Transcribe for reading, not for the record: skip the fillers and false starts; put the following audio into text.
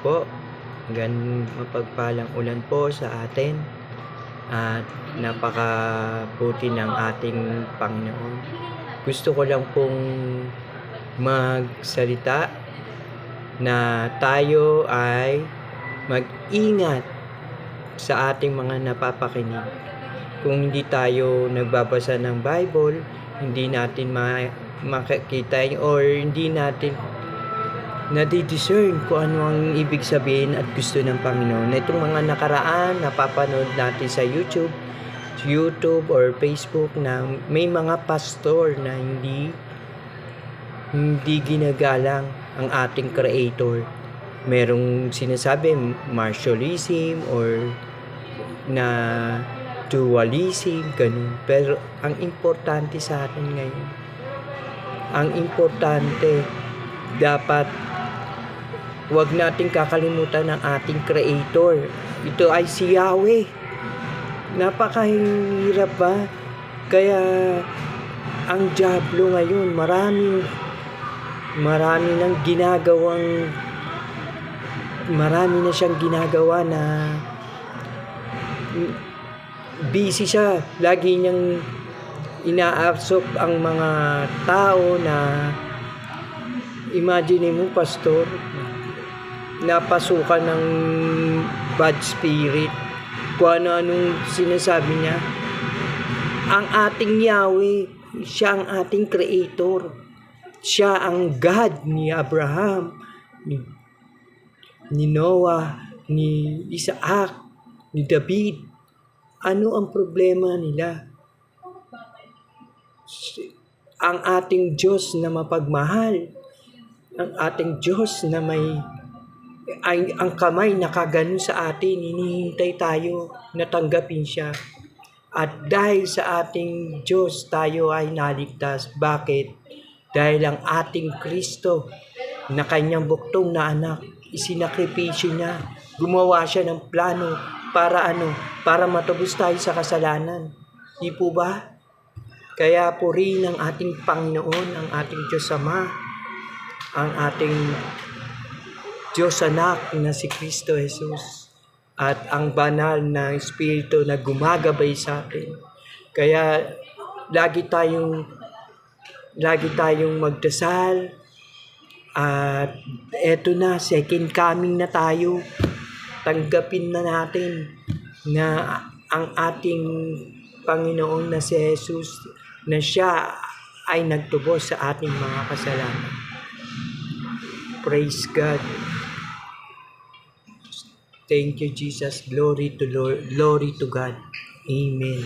po. Mapagpalang ulan po sa atin at napakabuti ng ating Panginoon. Gusto ko lang pong magsalita na tayo ay mag-ingat sa ating mga napapakinig. Kung hindi tayo nagbabasa ng Bible, hindi natin makikita or hindi natin nadi-discern kung ano ang ibig sabihin at gusto ng Panginoon. Itong mga nakaraan, napapanood natin sa YouTube or Facebook na may mga pastor na hindi ginagalang ang ating Creator. Merong sinasabi martialism or na dualism, ganun. Pero ang importante sa atin ngayon, dapat huwag nating kakalimutan ng ating Creator. Ito ay si Yahweh. Napakahirap ba? Kaya ang dyablo ngayon, marami na siyang ginagawa na busy siya. Lagi niyang inaabsorb ang mga tao na imagine mo, pastor, napasukan ng bad spirit, kung ano-anong sinasabi niya. Ang ating Yahweh, siya ang ating Creator. Siya ang God ni Abraham, ni Noah, ni Isaac, ni David. Ano ang problema nila? Ang ating Diyos na mapagmahal, ang ating Diyos na ang kamay nakaganon sa atin, hinihintay tayo na tanggapin siya. At dahil sa ating Diyos, tayo ay naligtas. Bakit? Dahil ang ating Kristo na kanyang buktong na anak, isinakripisyo niya, gumawa siya ng plano para para matubos tayo sa kasalanan. Di po ba? Kaya purihin ang ating Panginoon, ang ating Diyos Ama, ang ating Diyos Anak na si Kristo Jesus, at ang banal na Espiritu na gumagabay sa atin. Kaya lagi tayong magdasal, at eto na, second coming na tayo. Tanggapin na natin na ang ating Panginoon na si Jesus, na siya ay nagtubos sa ating mga kasalanan. Praise God. Thank you, Jesus. Glory to God. Amen.